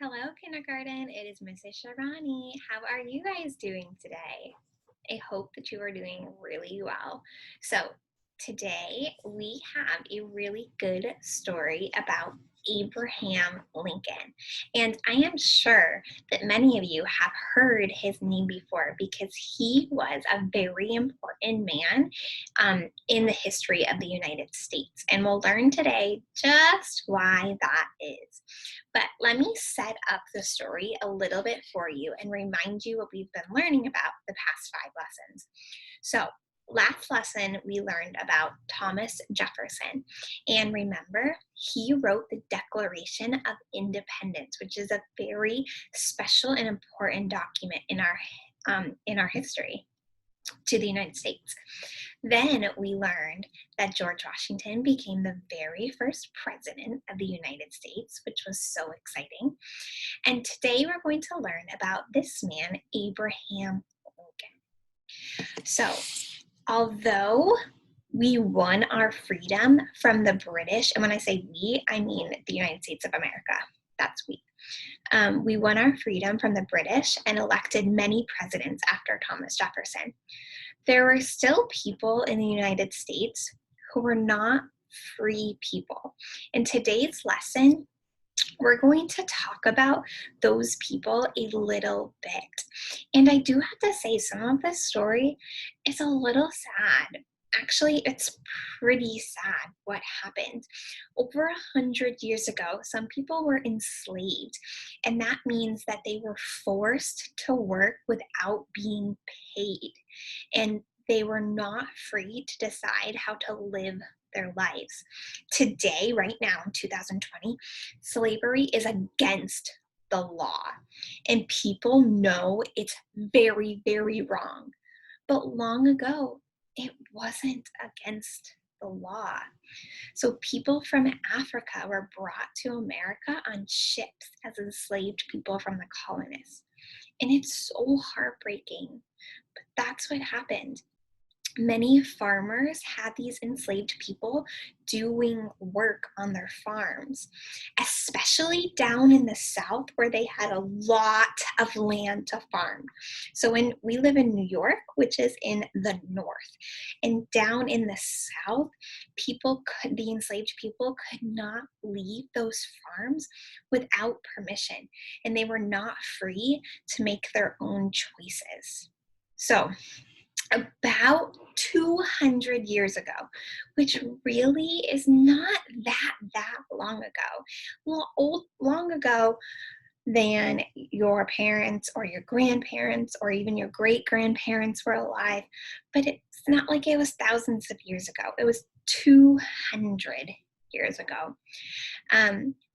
Hello, kindergarten. It is Mrs. Sharani. How are you guys doing today? I hope that you are doing really well. So, today we have a really good story about Abraham Lincoln. And I am sure that many of you have heard his name before because he was a very important man in the history of the United States. And we'll learn today just why that is. But let me set up the story a little bit for you and remind you what we've been learning about the past 5 lessons. So, last lesson we learned about Thomas Jefferson. And remember, he wrote the Declaration of Independence, which is a very special and important document in our history to the United States. Then we learned that George Washington became the very first president of the United States, which was so exciting. And today we're going to learn about this man, Abraham Lincoln. So, although we won our freedom from the British, and when I say we, I mean the United States of America, that's we. We won our freedom from the British and elected many presidents after Thomas Jefferson. There were still people in the United States who were not free people. In today's lesson, we're going to talk about those people a little bit. And I do have to say, some of this story is a little sad. Actually, it's pretty sad what happened. Over 100 years ago, some people were enslaved, and that means that they were forced to work without being paid, and they were not free to decide how to live their lives. Today, right now in 2020, slavery is against the law, and people know it's very, very wrong. But long ago, it wasn't against the law. So people from Africa were brought to America on ships as enslaved people from the colonists. And it's so heartbreaking, but that's what happened. Many farmers had these enslaved people doing work on their farms, especially down in the South where they had a lot of land to farm. So when we live in New York, which is in the North, and down in the South, the enslaved people could not leave those farms without permission, and they were not free to make their own choices. So about 200 years ago, which really is not that long ago. Long ago than your parents or your grandparents or even your great-grandparents were alive, but it's not like it was thousands of years ago. It was 200 years ago.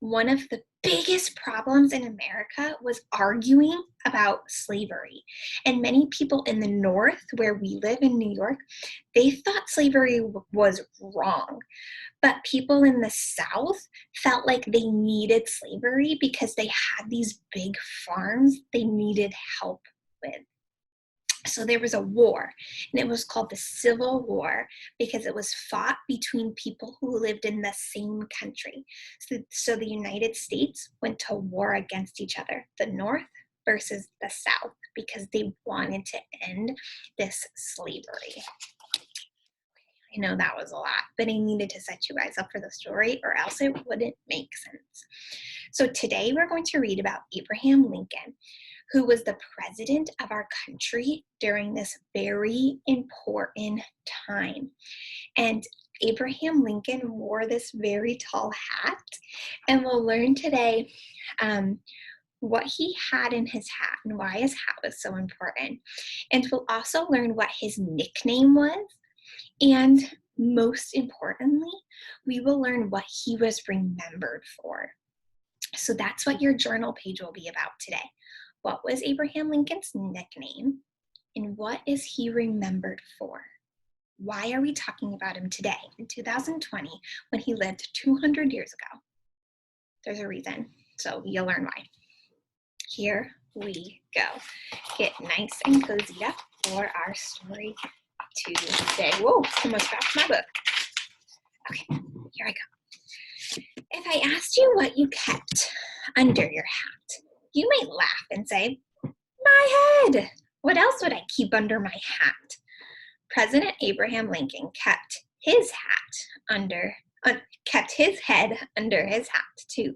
One of the biggest problems in America was arguing about slavery. And many people in the North, where we live in New York, they thought slavery was wrong. But people in the South felt like they needed slavery because they had these big farms they needed help with. So there was a war, and it was called the Civil War because it was fought between people who lived in the same country. So the United States went to war against each other, the North versus the South, because they wanted to end this slavery. I know that was a lot, but I needed to set you guys up for the story or else it wouldn't make sense. So today we're going to read about Abraham Lincoln, who was the president of our country during this very important time. And Abraham Lincoln wore this very tall hat, and we'll learn today what he had in his hat and why his hat was so important. And we'll also learn what his nickname was, and most importantly, we will learn what he was remembered for. So that's what your journal page will be about today. What was Abraham Lincoln's nickname, and what is he remembered for? Why are we talking about him today in 2020 when he lived 200 years ago? There's a reason, so you'll learn why. Here we go. Get nice and cozied up for our story today. Whoa, almost dropped my book. Okay, here I go. If I asked you what you kept under your hat. You might laugh and say, my head! What else would I keep under my hat? President Abraham Lincoln kept his head under his hat too.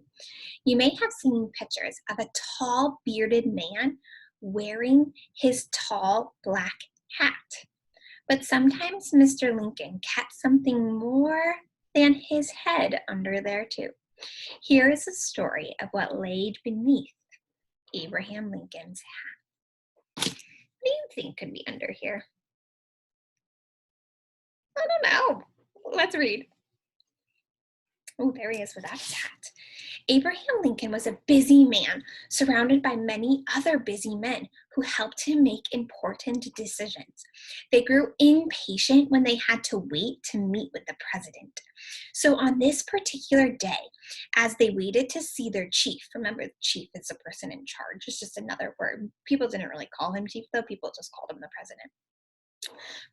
You may have seen pictures of a tall bearded man wearing his tall black hat. But sometimes Mr. Lincoln kept something more than his head under there too. Here is a story of what lay beneath Abraham Lincoln's hat. What do you think could be under here? I don't know. Let's read. Oh, there he is without his hat. Abraham Lincoln was a busy man, surrounded by many other busy men who helped him make important decisions. They grew impatient when they had to wait to meet with the president. So on this particular day, as they waited to see their chief, remember the chief is the person in charge, it's just another word. People didn't really call him chief though, people just called him the president.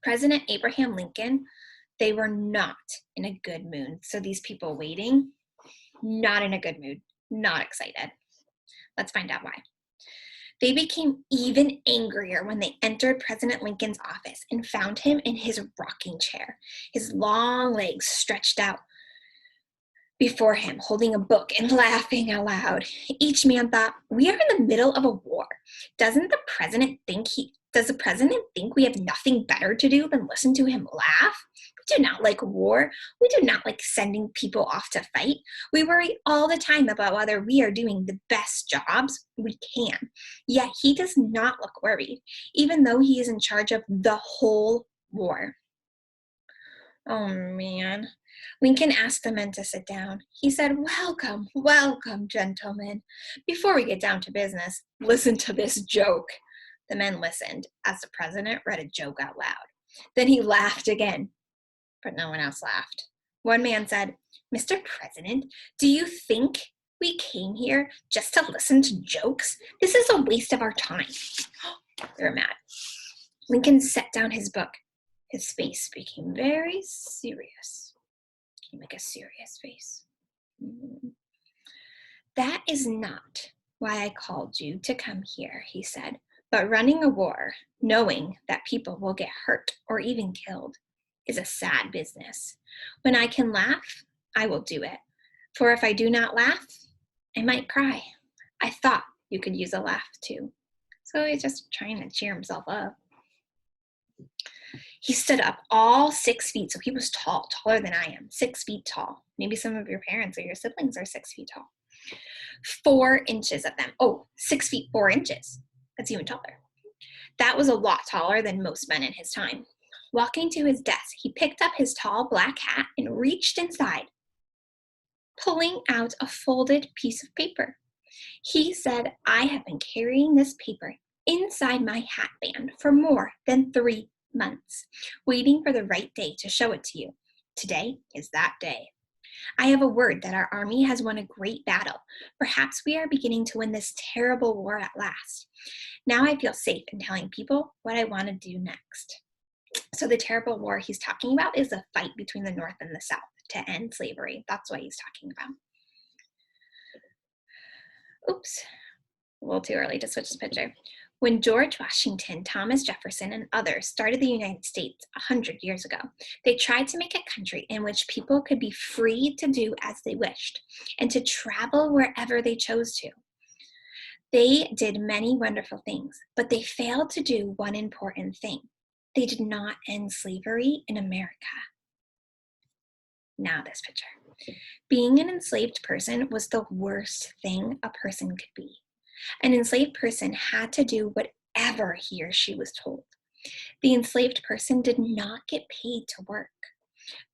President Abraham Lincoln, they were not in a good mood. So these people waiting, not in a good mood, not excited. Let's find out why. They became even angrier when they entered President Lincoln's office and found him in his rocking chair, his long legs stretched out before him, holding a book and laughing aloud. Each man thought, we are in the middle of a war. Does the president think we have nothing better to do than listen to him laugh? We do not like war. We do not like sending people off to fight. We worry all the time about whether we are doing the best jobs we can. Yet he does not look worried, even though he is in charge of the whole war. Oh man. Lincoln asked the men to sit down. He said, welcome, welcome, gentlemen. Before we get down to business, listen to this joke. The men listened as the president read a joke out loud. Then he laughed again, but no one else laughed. One man said, Mr. President, do you think we came here just to listen to jokes? This is a waste of our time. They were mad. Lincoln set down his book. His face became very serious. Can you make a serious face? That is not why I called you to come here, he said. But running a war, knowing that people will get hurt or even killed, is a sad business. When I can laugh, I will do it. For if I do not laugh, I might cry. I thought you could use a laugh too. So he's just trying to cheer himself up. He stood up all 6 feet, so he was tall, taller than I am, 6 feet tall. Maybe some of your parents or your siblings are 6 feet tall. 4 inches of them. Oh, 6 feet, 4 inches. That's even taller. That was a lot taller than most men in his time. Walking to his desk, he picked up his tall black hat and reached inside, pulling out a folded piece of paper. He said, I have been carrying this paper inside my hat band for more than 3 months, waiting for the right day to show it to you. Today is that day. I have a word that our army has won a great battle. Perhaps we are beginning to win this terrible war at last. Now I feel safe in telling people what I want to do next. So the terrible war he's talking about is a fight between the North and the South to end slavery. That's what he's talking about. Oops, a little too early to switch the picture. When George Washington, Thomas Jefferson, and others started the United States 100 years ago, they tried to make a country in which people could be free to do as they wished and to travel wherever they chose to. They did many wonderful things, but they failed to do one important thing. They did not end slavery in America. Now this picture. Being an enslaved person was the worst thing a person could be. An enslaved person had to do whatever he or she was told. The enslaved person did not get paid to work,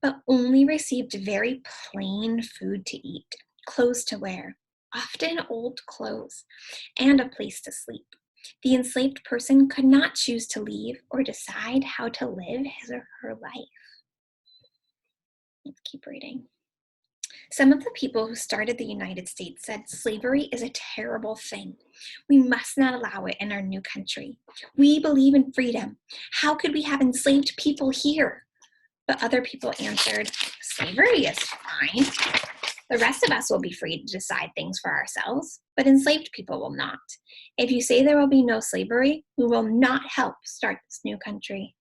but only received very plain food to eat, clothes to wear, often old clothes, and a place to sleep. The enslaved person could not choose to leave or decide how to live his or her life. Let's keep reading. Some of the people who started the United States said slavery is a terrible thing. We must not allow it in our new country. We believe in freedom. How could we have enslaved people here? But other people answered, slavery is fine. The rest of us will be free to decide things for ourselves, but enslaved people will not. If you say there will be no slavery, we will not help start this new country.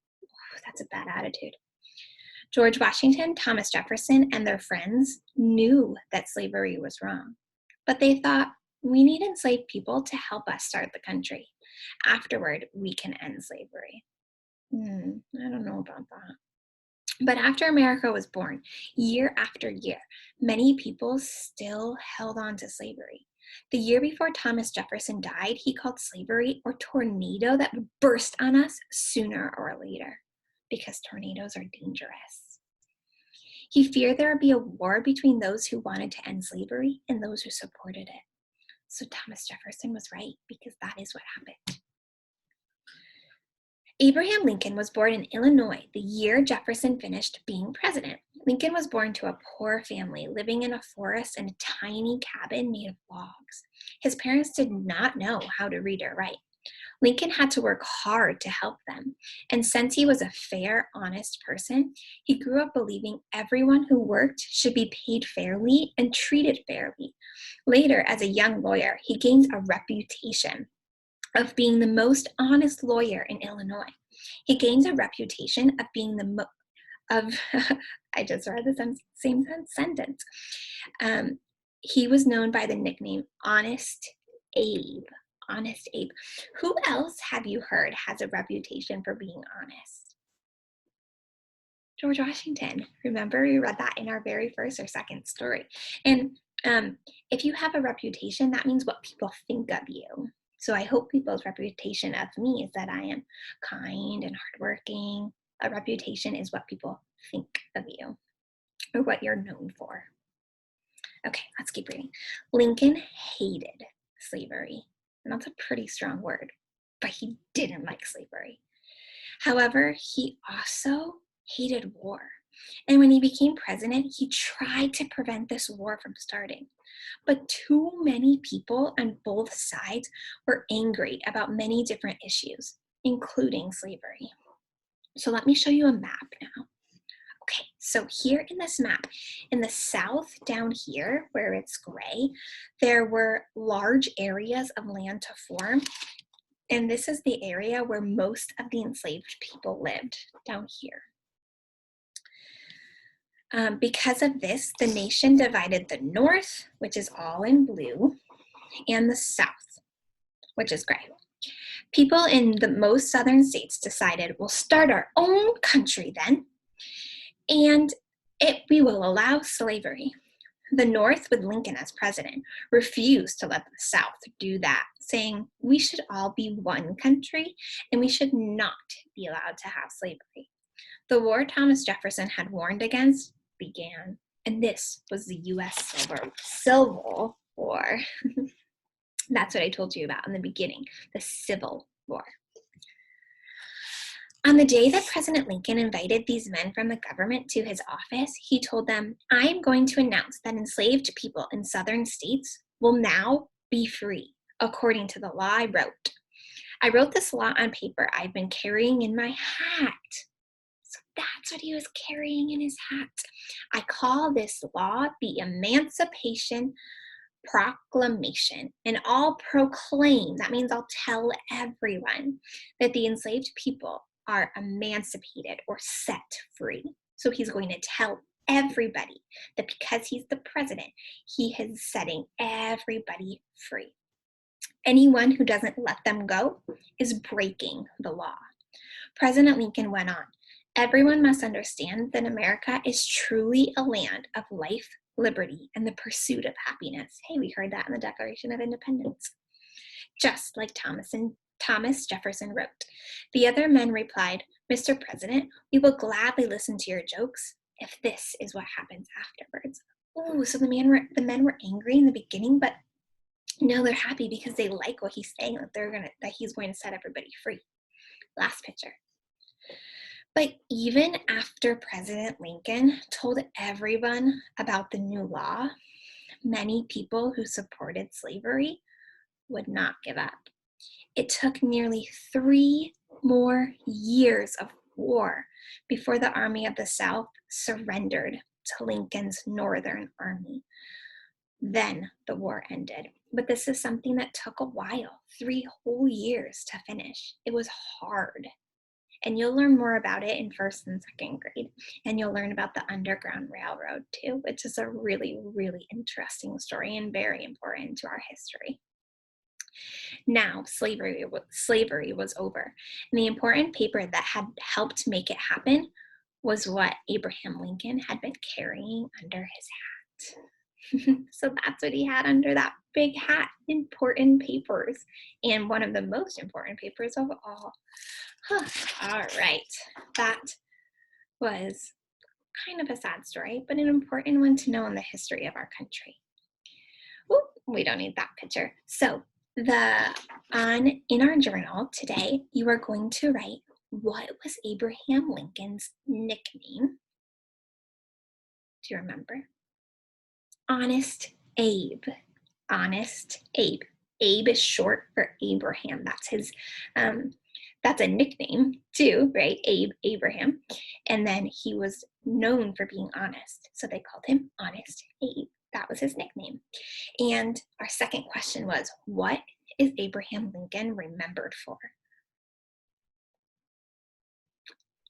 That's a bad attitude. George Washington, Thomas Jefferson, and their friends knew that slavery was wrong, but they thought, we need enslaved people to help us start the country. Afterward, we can end slavery. I don't know about that. But after America was born, year after year, many people still held on to slavery. The year before Thomas Jefferson died, he called slavery a tornado that would burst on us sooner or later, because tornadoes are dangerous. He feared there would be a war between those who wanted to end slavery and those who supported it. So Thomas Jefferson was right, because that is what happened. Abraham Lincoln was born in Illinois the year Jefferson finished being president. Lincoln was born to a poor family living in a forest in a tiny cabin made of logs. His parents did not know how to read or write. Lincoln had to work hard to help them, and since he was a fair, honest person, he grew up believing everyone who worked should be paid fairly and treated fairly. Later, as a young lawyer, he gained a reputation of being the most honest lawyer in Illinois. He gains a reputation of being I just read the same sentence. He was known by the nickname Honest Abe. Honest Abe. Who else have you heard has a reputation for being honest? George Washington. Remember, we read that in our very first or second story. And if you have a reputation, that means what people think of you. So I hope people's reputation of me is that I am kind and hardworking. A reputation is what people think of you or what you're known for. Okay, let's keep reading. Lincoln hated slavery. And that's a pretty strong word, but he didn't like slavery. However, he also hated war. And when he became president, he tried to prevent this war from starting. But too many people on both sides were angry about many different issues, including slavery. So let me show you a map now. Okay, so here in this map, in the south down here where it's gray, there were large areas of land to form. And this is the area where most of the enslaved people lived, down here. Because of this, the nation divided the north, which is all in blue, and the south, which is gray. People in the most southern states decided, we'll start our own country then, and we will allow slavery. The North, with Lincoln as president, refused to let the South do that, saying we should all be one country and we should not be allowed to have slavery. The war Thomas Jefferson had warned against began, and this was the U.S. Civil War. That's what I told you about in the beginning, the Civil War. On the day that President Lincoln invited these men from the government to his office, he told them, I am going to announce that enslaved people in southern states will now be free, according to the law I wrote. I wrote this law on paper I've been carrying in my hat. So that's what he was carrying in his hat. I call this law the Emancipation Proclamation, and I'll proclaim, that means I'll tell everyone, that the enslaved people are emancipated or set free. So he's going to tell everybody that because he's the president, he is setting everybody free. Anyone who doesn't let them go is breaking the law. President Lincoln went on, everyone must understand that America is truly a land of life, liberty, and the pursuit of happiness. Hey, we heard that in the Declaration of Independence. Just like Thomas Jefferson wrote. The other men replied, Mr. President, we will gladly listen to your jokes if this is what happens afterwards. Oh, so the men were angry in the beginning, but no, they're happy because they like what he's saying, that he's going to set everybody free. Last picture. But even after President Lincoln told everyone about the new law, many people who supported slavery would not give up. It took nearly 3 more years of war before the Army of the South surrendered to Lincoln's Northern Army. Then the war ended. But this is something that took a while, 3 whole years to finish. It was hard. And you'll learn more about it in first and second grade. And you'll learn about the Underground Railroad too, which is a really, really interesting story and very important to our history. Now, slavery was over. And the important paper that had helped make it happen was what Abraham Lincoln had been carrying under his hat. So that's what he had under that big hat, important papers. And one of the most important papers of all. All right, that was kind of a sad story, but an important one to know in the history of our country. Ooh, we don't need that picture. So in our journal today, you are going to write, what was Abraham Lincoln's nickname? Do you remember? Honest Abe. Honest Abe. Abe is short for Abraham. That's a nickname too, right? Abraham. And then he was known for being honest. So they called him Honest Abe. That was his nickname. And our second question was, what is Abraham Lincoln remembered for?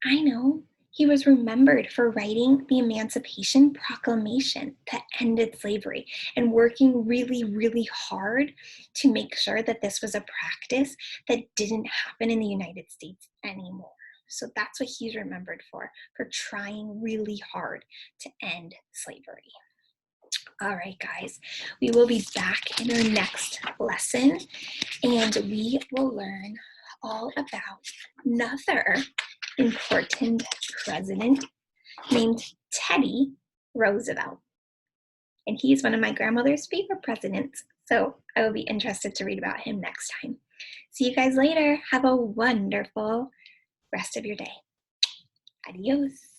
I know. He was remembered for writing the Emancipation Proclamation that ended slavery and working really, really hard to make sure that this was a practice that didn't happen in the United States anymore. So that's what he's remembered for trying really hard to end slavery. All right, guys, we will be back in our next lesson, and we will learn all about another important president named Teddy Roosevelt. And he's one of my grandmother's favorite presidents, so I will be interested to read about him next time. See you guys later. Have a wonderful rest of your day. Adios.